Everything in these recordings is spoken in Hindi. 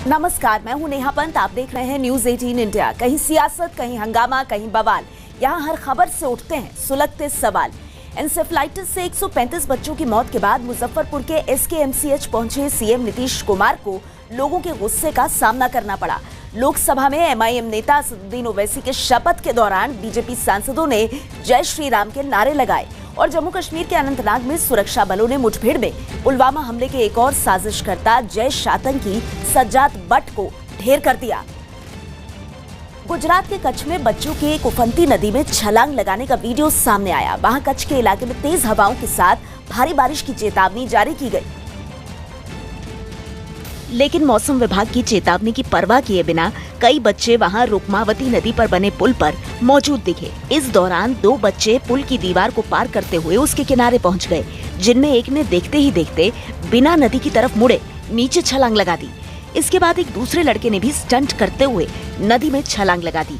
नमस्कार, मैं हूं नेहा पंत। आप देख रहे हैं न्यूज 18 इंडिया। कहीं सियासत, कहीं हंगामा, कहीं बवाल। यहां हर खबर से उठते हैं सुलगते सवाल। एंसेफ्लाइटिस से 135 बच्चों की मौत के बाद मुजफ्फरपुर के एसकेएमसीएच पहुंचे सीएम नीतीश कुमार को लोगों के गुस्से का सामना करना पड़ा। लोकसभा में एमआईएम नेता असदुद्दीन ओवैसी के शपथ के दौरान बीजेपी सांसदों ने जय श्री राम के नारे लगाए और जम्मू कश्मीर के अनंतनाग में सुरक्षा बलों ने मुठभेड़ में पुलवामा हमले के एक और साजिशकर्ता जैश आतंकी सज्जाद बट को ढेर कर दिया। गुजरात के कच्छ में बच्चों की एक उफनती नदी में छलांग लगाने का वीडियो सामने आया। वहां कच्छ के इलाके में तेज हवाओं के साथ भारी बारिश की चेतावनी जारी की गई, लेकिन मौसम विभाग की चेतावनी की परवाह किए बिना कई बच्चे वहां रुक्मावती नदी पर बने पुल पर मौजूद दिखे। इस दौरान 2 बच्चे पुल की दीवार को पार करते हुए उसके किनारे पहुंच गए, जिनमें एक ने देखते ही देखते बिना नदी की तरफ मुड़े नीचे छलांग लगा दी। इसके बाद एक दूसरे लड़के ने भी स्टंट करते हुए नदी में छलांग लगा दी।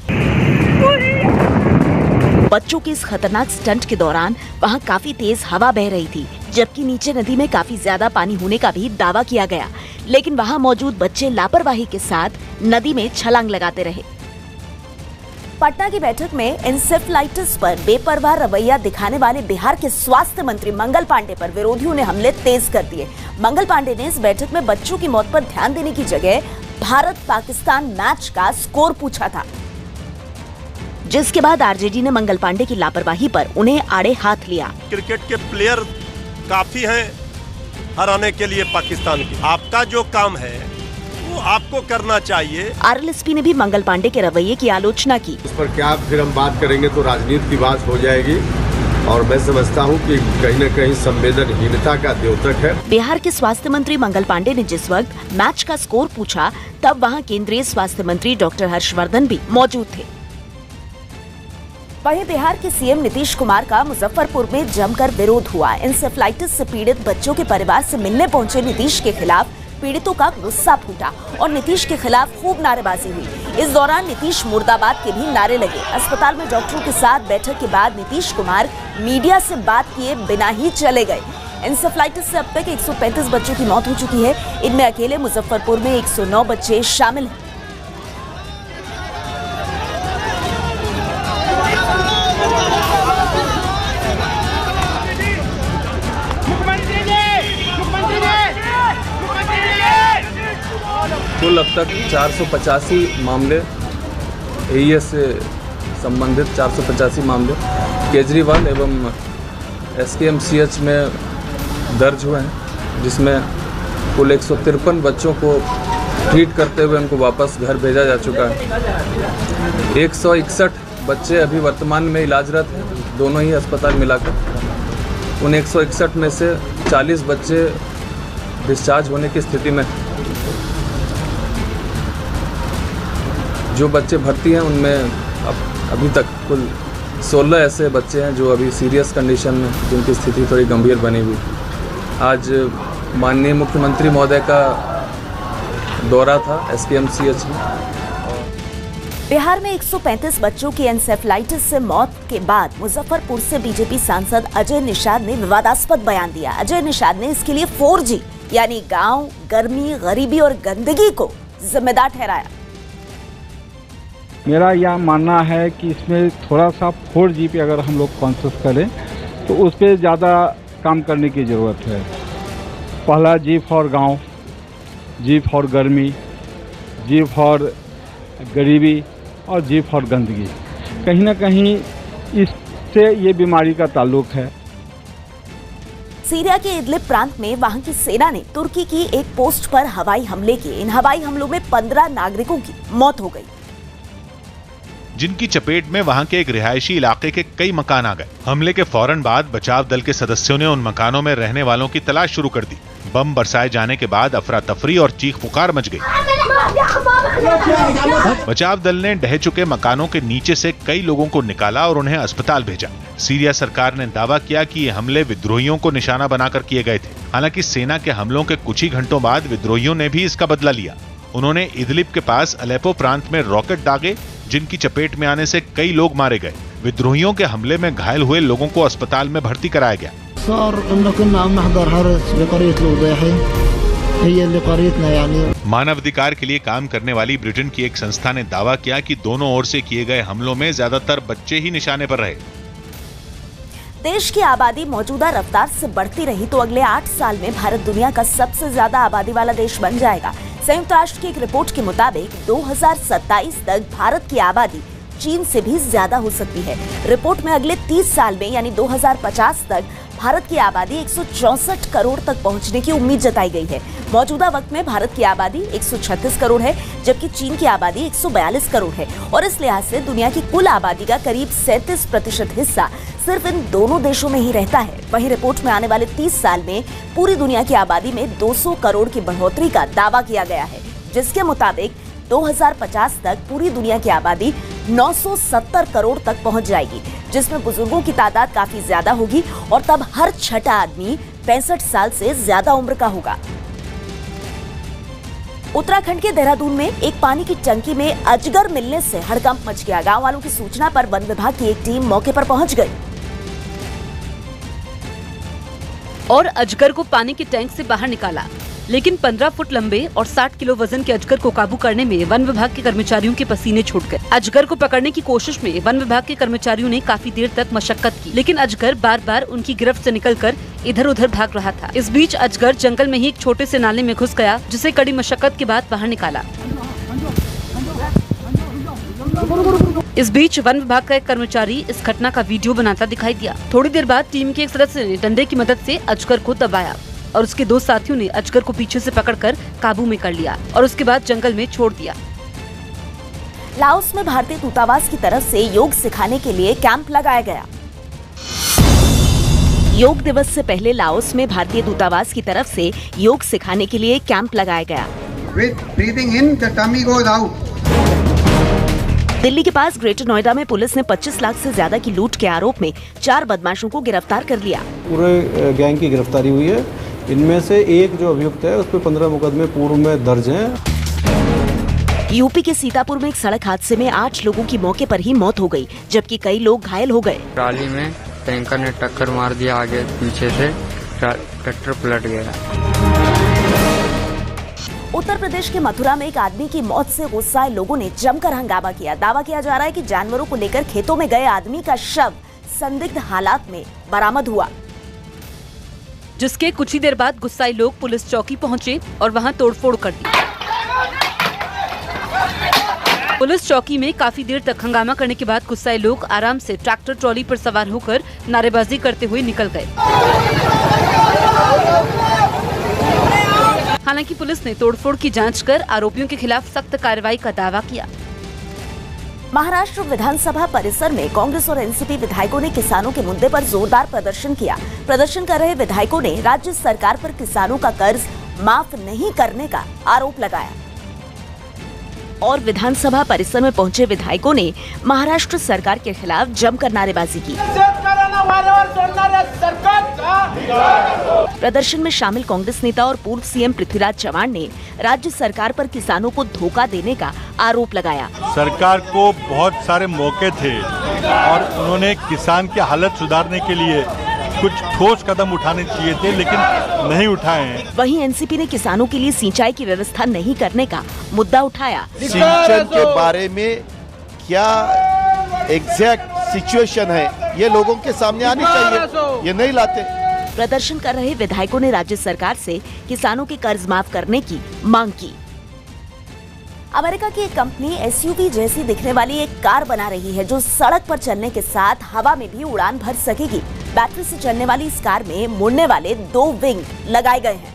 बच्चों के इस खतरनाक स्टंट के दौरान वहां काफी तेज हवा बह रही थी, जबकि नीचे नदी में काफी ज्यादा पानी होने का भी दावा किया गया, लेकिन वहां मौजूद बच्चे लापरवाही के साथ नदी में छलांग लगाते रहे। पटना की बैठक में एंसेफ्लाइटिस पर बेपरवाह रवैया दिखाने वाले बिहार के स्वास्थ्य मंत्री मंगल पांडे पर विरोधियों ने हमले तेज कर दिए। मंगल पांडे ने इस बैठक में बच्चों की मौत पर ध्यान देने की जगह भारत पाकिस्तान मैच का स्कोर पूछा था, जिसके बाद आरजेडी ने मंगल पांडे की लापरवाही पर उन्हें आड़े हाथ लिया। क्रिकेट के प्लेयर काफी हैं हराने के लिए पाकिस्तान की। आपका जो काम है वो आपको करना चाहिए। आरएलएसपी ने भी मंगल पांडे के रवैये की आलोचना की। उस पर क्या फिर हम बात करेंगे तो राजनीति की बात हो जाएगी, और मैं समझता हूं कि कहीं न कहीं संवेदनहीनता का द्योतक है। बिहार के स्वास्थ्य मंत्री मंगल पांडे ने जिस वक्त मैच का स्कोर पूछा, तब वहां केंद्रीय स्वास्थ्य मंत्री डॉक्टर हर्षवर्धन भी मौजूद थे। वहीं बिहार के सीएम नीतीश कुमार का मुजफ्फरपुर में जमकर विरोध हुआ। एंसेफ्लाइटिस से पीड़ित बच्चों के परिवार से मिलने पहुंचे नीतीश के खिलाफ पीड़ितों का गुस्सा फूटा और नीतीश के खिलाफ खूब नारेबाजी हुई। इस दौरान नीतीश मुर्दाबाद के भी नारे लगे। अस्पताल में डॉक्टरों के साथ बैठक के बाद नीतीश कुमार मीडिया से बात किए बिना ही चले गए। एंसेफ्लाइटिस से अब तक 135 बच्चों की मौत हो चुकी है। इनमें अकेले मुजफ्फरपुर में 109 बच्चे शामिल हैं। कुल अब तक 485 मामले एईएस से संबंधित 485 मामले केजरीवाल एवं एसकेएमसीएच में दर्ज हुए हैं, जिसमें कुल 153 बच्चों को ट्रीट करते हुए उनको वापस घर भेजा जा चुका है। 161 बच्चे अभी वर्तमान में इलाजरत हैं, दोनों ही अस्पताल मिलाकर। उन 161 में से 40 बच्चे डिस्चार्ज होने की स्थिति में। जो बच्चे भर्ती हैं उनमें अभी तक कुल 16 ऐसे बच्चे हैं जो अभी सीरियस कंडीशन में, जिनकी स्थिति थोड़ी गंभीर बनी हुई। आज माननीय मुख्यमंत्री महोदय का दौरा था एसकेएमसीएच में। बिहार में 135 बच्चों की एंसेफ्लाइटिस से मौत के बाद मुजफ्फरपुर से बीजेपी सांसद अजय निषाद ने विवादास्पद बयान दिया। अजय निषाद ने इसके लिए 4G यानी गांव, गर्मी, गरीबी और गंदगी को जिम्मेदार ठहराया। मेरा यह मानना है कि इसमें थोड़ा सा 4G पे अगर हम लोग कॉन्शियस करें तो उस पर ज़्यादा काम करने की ज़रूरत है। पहला G फॉर गांव, G फॉर गर्मी, G फॉर गरीबी और G फॉर गंदगी। कहीं ना कहीं इससे ये बीमारी का ताल्लुक है। सीरिया के इदलिब प्रांत में वहां की सेना ने तुर्की की एक पोस्ट पर हवाई हमले किए। इन हवाई हमलों में 15 नागरिकों की मौत हो गई, जिनकी चपेट में वहां के एक रिहायशी इलाके के कई मकान आ गए। हमले के फौरन बाद बचाव दल के सदस्यों ने उन मकानों में रहने वालों की तलाश शुरू कर दी। बम बरसाए जाने के बाद अफरा तफरी और चीख पुकार मच गई। बचाव दल ने ढह चुके मकानों के नीचे से कई लोगों को निकाला और उन्हें अस्पताल भेजा। सीरिया सरकार ने दावा किया कि ये हमले विद्रोहियों को निशाना बनाकर किए गए थे। हालांकि सेना के हमलों के कुछ ही घंटों बाद विद्रोहियों ने भी इसका बदला लिया। उन्होंने इदलिब के पास अलेपो प्रांत में रॉकेट दागे, जिनकी चपेट में आने से कई लोग मारे गए। विद्रोहियों के हमले में घायल हुए लोगों को अस्पताल में भर्ती कराया गया। मानवाधिकार के लिए काम करने वाली ब्रिटेन की एक संस्था ने दावा किया कि दोनों ओर से किए गए हमलों में ज्यादातर बच्चे ही निशाने पर रहे। देश की आबादी मौजूदा रफ्तार से बढ़ती रही तो अगले 8 साल में भारत दुनिया का सबसे ज्यादा आबादी वाला देश बन जाएगा। संयुक्त राष्ट्र की एक रिपोर्ट के मुताबिक 2027 तक भारत की आबादी चीन से भी ज्यादा हो सकती है। रिपोर्ट में अगले 30 साल में यानी 2050 तक भारत की आबादी 164 करोड़ तक पहुंचने की उम्मीद जताई गई है। मौजूदा वक्त में भारत की आबादी 136 करोड़ है, जबकि चीन की आबादी 142 करोड़ है और इस लिहाज से दुनिया की कुल आबादी का करीब 37% हिस्सा सिर्फ इन दोनों देशों में ही रहता है। वहीं रिपोर्ट में आने वाले 30 साल में पूरी दुनिया की आबादी में 200 करोड़ की बढ़ोतरी का दावा किया गया है, जिसके मुताबिक 2050 तक पूरी दुनिया की आबादी 970 करोड़ तक पहुंच जाएगी, जिसमें बुजुर्गों की तादाद काफी ज्यादा होगी और तब हर छठा आदमी 65 साल से ज्यादा उम्र का होगा। उत्तराखंड के देहरादून में एक पानी की टंकी में अजगर मिलने से हड़कंप मच गया। गांव वालों की सूचना पर वन विभाग की एक टीम मौके पर पहुंच गई और अजगर को पानी के टैंक से बाहर निकाला, लेकिन 15 फुट लंबे और 60 किलो वजन के अजगर को काबू करने में वन विभाग के कर्मचारियों के पसीने छूट गए। अजगर को पकड़ने की कोशिश में वन विभाग के कर्मचारियों ने काफी देर तक मशक्कत की, लेकिन अजगर बार बार उनकी गिरफ्त से निकलकर इधर उधर भाग रहा था। इस बीच अजगर जंगल में ही एक छोटे से नाले में घुस गया, जिसे कड़ी मशक्कत के बाद बाहर निकाला। इस बीच वन विभाग का एक कर्मचारी इस घटना का वीडियो बनाता दिखाई दिया। थोड़ी देर बाद टीम के एक सदस्य ने डंडे की मदद से अजगर को दबाया और उसके 2 साथियों ने अजगर को पीछे से पकड़कर काबू में कर लिया और उसके बाद जंगल में छोड़ दिया। लाओस में भारतीय दूतावास की तरफ से योग सिखाने के लिए कैंप लगाया गया। योग दिवस से पहले लाओस में भारतीय दूतावास की तरफ से योग सिखाने के लिए कैंप लगाया गया। With breathing in, the tummy goes out. Delhi के पास ग्रेटर नोएडा में पुलिस ने 25 लाख से ज्यादा की लूट के आरोप में 4 बदमाशों को गिरफ्तार कर लिया। पूरे गैंग की गिरफ्तारी हुई है। इनमें से एक जो अभियुक्त है उस पर 15 मुकदमे पूर्व में दर्ज हैं। यूपी के सीतापुर में एक सड़क हादसे में 8 लोगों की मौके पर ही मौत हो गई, जबकि कई लोग घायल हो गए। ट्राली में टैंकर ने टक्कर मार दिया, आगे पीछे से ट्रैक्टर पलट गया। उत्तर प्रदेश के मथुरा में एक आदमी की मौत से गुस्साए लोगों ने जमकर हंगामा किया। दावा किया जा रहा है कि जानवरों को लेकर खेतों में गए आदमी का शव संदिग्ध हालात में बरामद हुआ, जिसके कुछ ही देर बाद गुस्साए लोग पुलिस चौकी पहुंचे और वहां तोड़फोड़ कर दी। पुलिस चौकी में काफी देर तक हंगामा करने के बाद गुस्साए लोग आराम से ट्रैक्टर ट्रॉली पर सवार होकर नारेबाजी करते हुए निकल गए। हालांकि पुलिस ने तोड़फोड़ की जांच कर आरोपियों के खिलाफ सख्त कार्रवाई का दावा किया। महाराष्ट्र विधानसभा परिसर में कांग्रेस और एनसीपी विधायकों ने किसानों के मुद्दे पर जोरदार प्रदर्शन किया। प्रदर्शन कर रहे विधायकों ने राज्य सरकार पर किसानों का कर्ज माफ नहीं करने का आरोप लगाया और विधानसभा परिसर में पहुंचे विधायकों ने महाराष्ट्र सरकार के खिलाफ जमकर नारेबाजी की। प्रदर्शन में शामिल कांग्रेस नेता और पूर्व सीएम पृथ्वीराज चव्हाण ने राज्य सरकार पर किसानों को धोखा देने का आरोप लगाया। सरकार को बहुत सारे मौके थे और उन्होंने किसान की हालत सुधारने के लिए कुछ ठोस कदम उठाने चाहिए थे, लेकिन नहीं उठाए हैं। वहीं एनसीपी ने किसानों के लिए सिंचाई की व्यवस्था नहीं करने का मुद्दा उठाया। सिंचन के बारे में क्या एग्जैक्ट सिचुएशन है ये लोगों के सामने आनी चाहिए, ये नहीं लाते। प्रदर्शन कर रहे विधायकों ने राज्य सरकार से किसानों के कर्ज माफ करने की मांग की। अमेरिका की एक कंपनी एसयूवी जैसी दिखने वाली एक कार बना रही है जो सड़क पर चलने के साथ हवा में भी उड़ान भर सकेगी। बैटरी से चलने वाली इस कार में मुड़ने वाले 2 विंग लगाए गए हैं,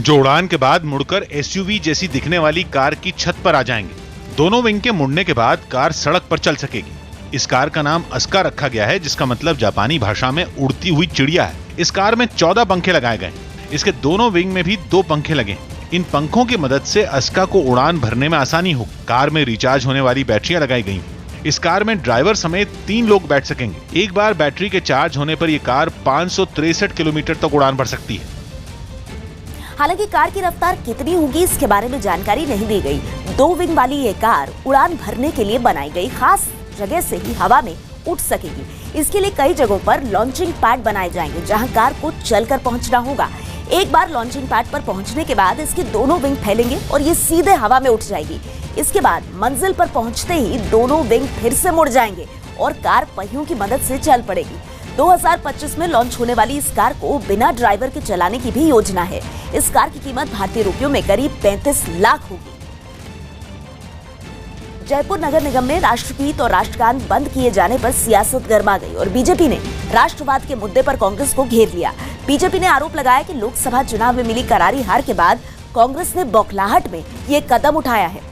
जो उड़ान के बाद मुड़कर एसयूवी जैसी दिखने वाली कार की छत पर आ जाएंगे। दोनों विंग के मुड़ने के बाद कार सड़क पर चल सकेगी। इस कार का नाम अस्का रखा गया है, जिसका मतलब जापानी भाषा में उड़ती हुई चिड़िया है। इस कार में 14 पंखे लगाए गए। इसके दोनों विंग में भी 2 पंखे लगे। इन पंखों की मदद से अस्का को उड़ान भरने में आसानी होगी। कार में रिचार्ज होने वाली बैटरियां लगाई गई। इस कार में ड्राइवर समेत 3 लोग बैठ सकेंगे। एक बार बैटरी के चार्ज होने पर यह कार 563 किलोमीटर तक उड़ान भर सकती है। हालांकि कार की रफ्तार कितनी होगी इसके बारे में जानकारी नहीं दी गई। 2 विंग वाली ये कार उड़ान भरने के लिए बनाई गई, खास जगह से ही हवा में उठ सकेगी। इसके लिए कई जगहों पर लॉन्चिंग पैड बनाए जाएंगे जहां कार को चलकर पहुंचना होगा। एक बार लॉन्चिंग पैड पर पहुंचने के बाद इसके दोनों विंग फैलेंगे और ये सीधे हवा में उठ जाएगी। इसके बाद मंजिल पर पहुंचते ही दोनों विंग फिर से मुड़ जाएंगे और कार पहियों की मदद से चल पड़ेगी। 2025 में लॉन्च होने वाली इस कार को बिना ड्राइवर के चलाने की भी योजना है। इस कार की कीमत भारतीय रुपयों में करीब 35 लाख होगी। जयपुर नगर निगम में राष्ट्रगीत और राष्ट्रगान बंद किए जाने पर सियासत गर्मा गई और बीजेपी ने राष्ट्रवाद के मुद्दे पर कांग्रेस को घेर लिया। बीजेपी ने आरोप लगाया कि लोकसभा चुनाव में मिली करारी हार के बाद कांग्रेस ने बौखलाहट में ये कदम उठाया है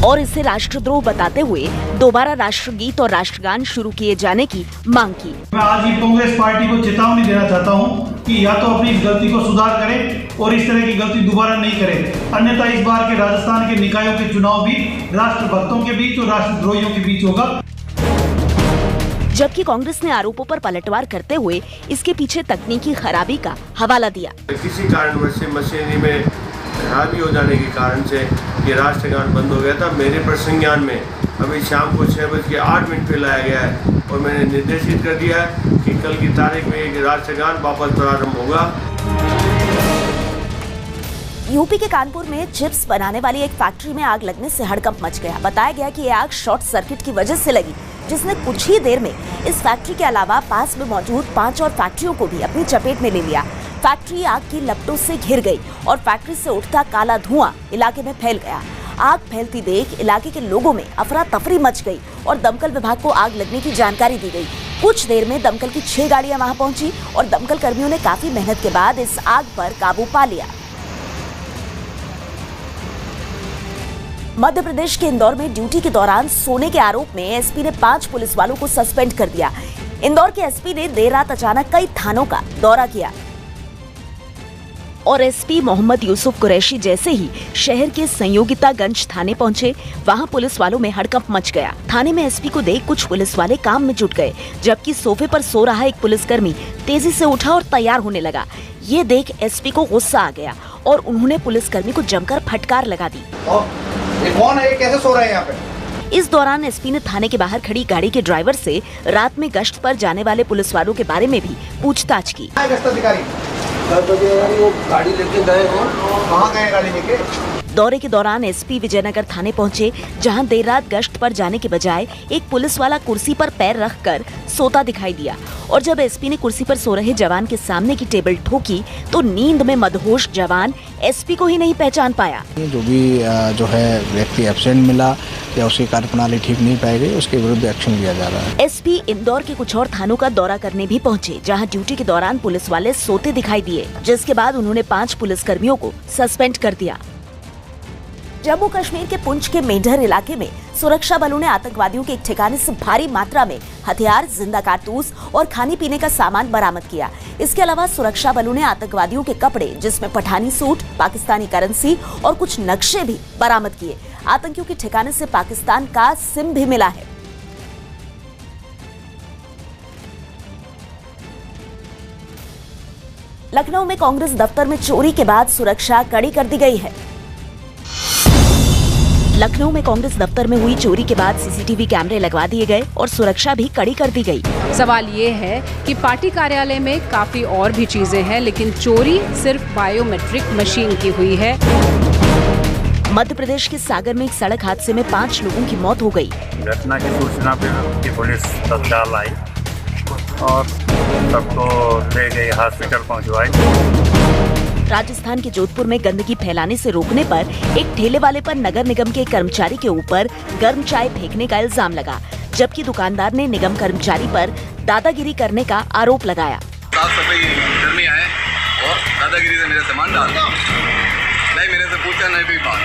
और इसे राष्ट्रद्रोह बताते हुए दोबारा राष्ट्रगीत और राष्ट्रगान शुरू किए जाने की मांग की। मैं आज ही कांग्रेस पार्टी को चेतावनी देना चाहता हूं कि या तो अपनी इस गलती को सुधार करें और इस तरह की गलती दोबारा नहीं करें, अन्यथा इस बार के राजस्थान के निकायों के चुनाव भी राष्ट्रभक्तों के बीच और राष्ट्रद्रोहियों के बीच होगा। जबकि कांग्रेस ने आरोपों पर पलटवार करते हुए इसके पीछे तकनीकी खराबी का हवाला दिया। किसी कारणवश से मशीनरी में खराबी हो जाने के कारण से ये राष्ट्रगान बंद हो गया था। मेरे प्रसंज्ञान में अभी शाम को 6:08 पे लाया गया है और मैंने निर्देशित कर दिया है कि कल की तारीख में एक राष्ट्रगान वापस प्रारंभ होगा। यूपी के कानपुर में चिप्स बनाने वाली एक फैक्ट्री में आग लगने से हड़कंप मच गया। बताया गया कि यह आग शॉर्ट सर्किट की वजह से लगी, जिसने कुछ ही देर में इस फैक्ट्री के अलावा पास में मौजूद 5 और फैक्ट्रियों को भी अपनी चपेट में ले लिया। फैक्ट्री आग की लपटों से घिर गई और फैक्ट्री से उठता काला धुआं इलाके में फैल गया। आग फैलती देख इलाके के लोगों में अफरा तफरी मच गई और दमकल विभाग को आग लगने की जानकारी दी गई। कुछ देर में दमकल की 6 गाड़ियां वहां पहुंची और दमकल कर्मियों ने काफी मेहनत के बाद इस आग पर काबू पा लिया। मध्य प्रदेश के इंदौर में ड्यूटी के दौरान सोने के आरोप में एसपी ने 5 पुलिस वालों को सस्पेंड कर दिया। इंदौर के एसपी ने देर रात अचानक कई थानों का दौरा किया और एसपी मोहम्मद यूसुफ कुरैशी जैसे ही शहर के संयोगितागंज थाने पहुंचे, वहां पुलिस वालों में हड़कंप मच गया। थाने में एसपी को देख कुछ पुलिस वाले काम में जुट गए, जबकि सोफे पर सो रहा एक पुलिसकर्मी तेजी से उठा और तैयार होने लगा। ये देख एसपी को गुस्सा आ गया और उन्होंने पुलिसकर्मी को जमकर फटकार लगा दी। ये कौन है? ये कैसे सो रहे हैं यहाँ पे? इस दौरान एसपी ने थाने के बाहर खड़ी गाड़ी के ड्राइवर से रात में गश्त पर जाने वाले पुलिस वालों के बारे में भी पूछताछ की। वो गाड़ी लेके गए हो? कहाँ गए गाड़ी लेके? दौरे के दौरान एसपी विजयनगर थाने पहुंचे, जहां देर रात गश्त पर जाने के बजाय एक पुलिस वाला कुर्सी पर पैर रखकर सोता दिखाई दिया और जब एसपी ने कुर्सी पर सो रहे जवान के सामने की टेबल ठोकी तो नींद में मदहोश जवान एसपी को ही नहीं पहचान पाया। जो भी जो है व्यक्ति एब्सेंट मिला या उसकी कार्यप्रणाली ठीक नहीं पाई गई, उसके विरुद्ध एक्शन लिया जा रहा है। एसपी इंदौर के कुछ और थानों का दौरा करने भी पहुंचे, जहां ड्यूटी के दौरान पुलिस वाले सोते दिखाई दिए, जिसके बाद उन्होंने 5 पुलिसकर्मियों को सस्पेंड कर दिया। जम्मू कश्मीर के पुंछ के मेंढर इलाके में सुरक्षा बलों ने आतंकवादियों के एक ठिकाने से भारी मात्रा में हथियार, जिंदा कारतूस और खाने पीने का सामान बरामद किया। इसके अलावा सुरक्षा बलों ने आतंकवादियों के कपड़े, जिसमें पठानी सूट, पाकिस्तानी करेंसी और कुछ नक्शे भी बरामद किए। आतंकियों के ठिकाने से पाकिस्तान का सिम भी मिला है। लखनऊ में कांग्रेस दफ्तर में चोरी के बाद सुरक्षा कड़ी कर दी गई है। लखनऊ में कांग्रेस दफ्तर में हुई चोरी के बाद सीसीटीवी कैमरे लगवा दिए गए और सुरक्षा भी कड़ी कर दी गई। सवाल ये है कि पार्टी कार्यालय में काफी और भी चीजें हैं, लेकिन चोरी सिर्फ बायोमेट्रिक मशीन की हुई है। मध्य प्रदेश के सागर में एक सड़क हादसे में 5 लोगों की मौत हो गई। घटना की सूचना पर पुलिस तत्काल आई और सबको ले गई, हॉस्पिटल पहुंचवाई। राजस्थान के जोधपुर में गंदगी फैलाने से रोकने पर एक ठेले वाले पर नगर निगम के कर्मचारी के ऊपर गर्म चाय फेंकने का इल्जाम लगा, जबकि दुकानदार ने निगम कर्मचारी पर दादागिरी करने का आरोप लगाया। साफ सफाई कर्मी आए और दादागिरी से मेरा सामान डाल दिया, नहीं मेरे से पूछा नहीं कोई बात।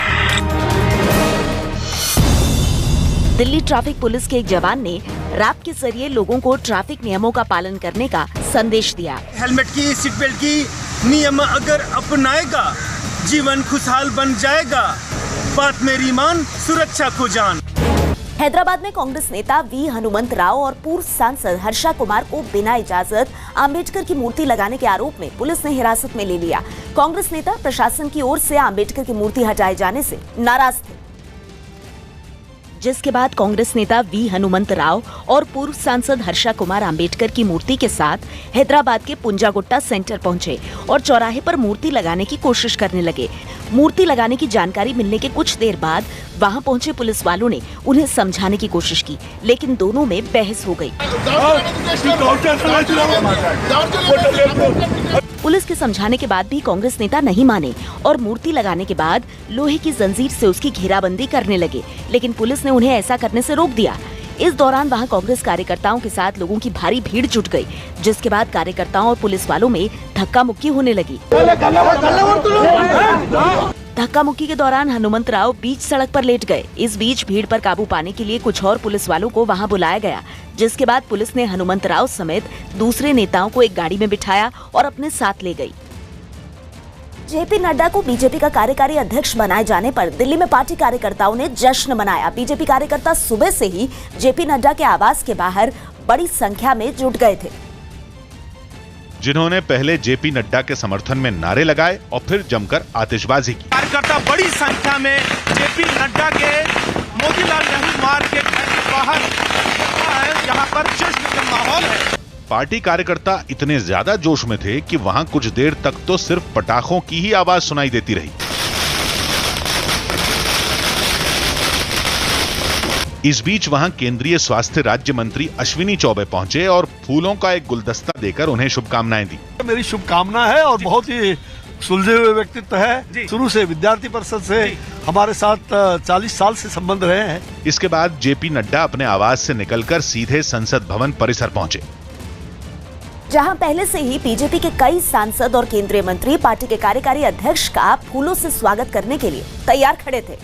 दिल्ली ट्रैफिक पुलिस के एक जवान ने रैप के जरिए लोगों को ट्रैफिक नियमों का पालन करने का संदेश दिया। हेलमेट की, सीट बेल्ट की नियम अगर अपनाएगा, जीवन खुशहाल बन जाएगा। बात मेरी मान, सुरक्षा को जान। हैदराबाद में कांग्रेस नेता वी हनुमंत राव और पूर्व सांसद हर्षा कुमार को बिना इजाजत आम्बेडकर की मूर्ति लगाने के आरोप में पुलिस ने हिरासत में ले लिया। कांग्रेस नेता प्रशासन की ओर से आम्बेडकर की मूर्ति हटाए जाने से नाराज थे। जिसके बाद कांग्रेस नेता वी हनुमंत राव और पूर्व सांसद हर्षा कुमार अंबेडकर की मूर्ति के साथ हैदराबाद के पुंजागुट्टा सेंटर पहुंचे और चौराहे पर मूर्ति लगाने की कोशिश करने लगे। मूर्ति लगाने की जानकारी मिलने के कुछ देर बाद वहां पहुंचे पुलिस वालों ने उन्हें समझाने की कोशिश की, लेकिन दोनों में बहस हो गई। पुलिस के समझाने के बाद भी कांग्रेस नेता नहीं माने और मूर्ति लगाने के बाद लोहे की जंजीर से उसकी घेराबंदी करने लगे, लेकिन पुलिस ने उन्हें ऐसा करने से रोक दिया। इस दौरान वहां कांग्रेस कार्यकर्ताओं के साथ लोगों की भारी भीड़ जुट गई, जिसके बाद कार्यकर्ताओं और पुलिस वालों में धक्का मुक्की होने लगी। धक्का मुक्की के दौरान हनुमंत राव बीच सड़क पर लेट गए। इस बीच भीड़ पर काबू पाने के लिए कुछ और पुलिस वालों को वहां बुलाया गया, जिसके बाद पुलिस ने हनुमंत राव समेत दूसरे नेताओं को एक गाड़ी में बिठाया और अपने साथ ले गई। जेपी नड्डा को बीजेपी का कार्यकारी अध्यक्ष बनाए जाने पर दिल्ली में पार्टी कार्यकर्ताओं ने जश्न मनाया। बीजेपी कार्यकर्ता सुबह से ही जेपी नड्डा के आवास के बाहर बड़ी संख्या में जुट गए थे, जिन्होंने पहले जेपी नड्डा के समर्थन में नारे लगाए और फिर जमकर आतिशबाजी की। कार्यकर्ता बड़ी संख्या में जेपी नड्डा के मोतीलाल नेहरू मार्ग के घर के बाहर है, जहां पर जश्न का माहौल है। पार्टी कार्यकर्ता इतने ज्यादा जोश में थे कि वहां कुछ देर तक तो सिर्फ पटाखों की ही आवाज सुनाई देती रही। इस बीच वहां केंद्रीय स्वास्थ्य राज्य मंत्री अश्विनी चौबे पहुंचे और फूलों का एक गुलदस्ता देकर उन्हें शुभकामनाएं दी। मेरी शुभकामना है और बहुत ही सुलझे हुए व्यक्तित्व है। शुरू से विद्यार्थी परिषद से हमारे साथ 40 साल से संबंध रहे हैं। इसके बाद जेपी नड्डा अपने आवास से निकलकर सीधे संसद भवन परिसर पहुंचे, जहां पहले से ही बीजेपी के कई सांसद और केंद्रीय मंत्री पार्टी के कार्यकारी अध्यक्ष का फूलों से स्वागत करने के लिए तैयार खड़े थे,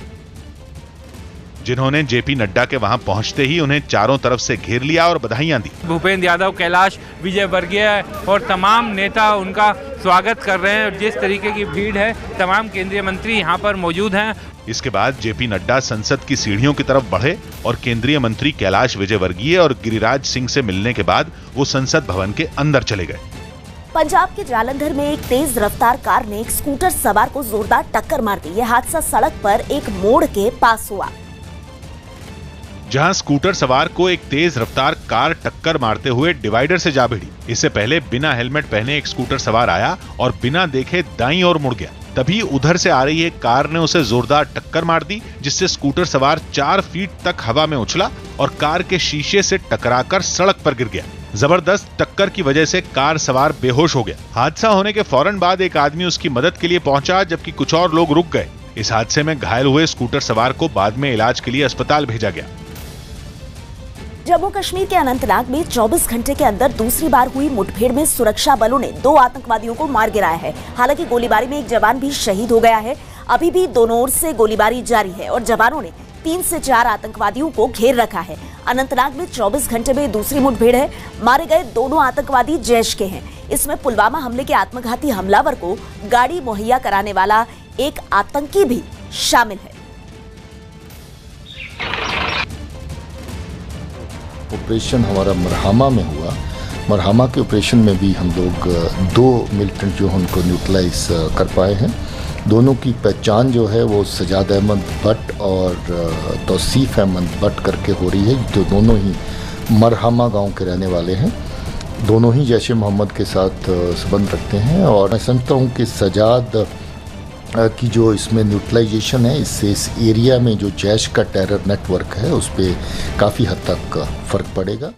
जिन्होंने जेपी नड्डा के वहां पहुंचते ही उन्हें चारों तरफ से घेर लिया और बधाइयां दी। भूपेंद्र यादव, कैलाश विजयवर्गीय और तमाम नेता उनका स्वागत कर रहे हैं। जिस तरीके की भीड़ है, तमाम केंद्रीय मंत्री यहां पर मौजूद हैं। इसके बाद जेपी नड्डा संसद की सीढ़ियों की तरफ बढ़े और केंद्रीय मंत्री कैलाश विजयवर्गीय और गिरिराज सिंह से मिलने के बाद वो संसद भवन के अंदर चले गए। पंजाब के जालंधर में एक तेज रफ्तार कार ने एक स्कूटर सवार को जोरदार टक्कर मार दी। यह हादसा सड़क पर एक मोड़ के पास हुआ, जहां स्कूटर सवार को एक तेज रफ्तार कार टक्कर मारते हुए डिवाइडर से जा भिड़ी। इससे पहले बिना हेलमेट पहने एक स्कूटर सवार आया और बिना देखे दाईं ओर मुड़ गया। तभी उधर से आ रही एक कार ने उसे जोरदार टक्कर मार दी, जिससे स्कूटर सवार 4 फीट तक हवा में उछला और कार के शीशे से टकराकर सड़क पर गिर गया। जबरदस्त टक्कर की वजह से कार सवार बेहोश हो गया। हादसा होने के फौरन बाद एक आदमी उसकी मदद के लिए पहुंचा, जबकि कुछ और लोग रुक गए। इस हादसे में घायल हुए स्कूटर सवार को बाद में इलाज के लिए अस्पताल भेजा गया। जम्मू कश्मीर के अनंतनाग में 24 घंटे के अंदर दूसरी बार हुई मुठभेड़ में सुरक्षा बलों ने 2 आतंकवादियों को मार गिराया है। हालांकि गोलीबारी में एक जवान भी शहीद हो गया है। अभी भी दोनों ओर से गोलीबारी जारी है और जवानों ने 3 से 4 आतंकवादियों को घेर रखा है। अनंतनाग में 24 घंटे में दूसरी मुठभेड़ है। मारे गए दोनों आतंकवादी जैश के हैं। इसमें पुलवामा हमले के आत्मघाती हमलावर को गाड़ी मुहैया कराने वाला एक आतंकी भी शामिल है। ऑपरेशन हमारा मरहमा में हुआ। मरहमा के ऑपरेशन में भी हम लोग 2 मिलिटेंट जो उनको न्यूट्रलाइज कर पाए हैं। दोनों की पहचान जो है वो सजाद अहमद भट्ट और तौसीफ अहमद भट्ट करके हो रही है, जो दोनों ही मरहमा गांव के रहने वाले हैं। दोनों ही जैश मोहम्मद के साथ संबंध रखते हैं और मैं समझता हूँ कि सजाद की जो इसमें न्यूट्रलाइजेशन है, इससे इस एरिया में जो जैश का टेरर नेटवर्क है उस पर काफ़ी हद तक फ़र्क पड़ेगा।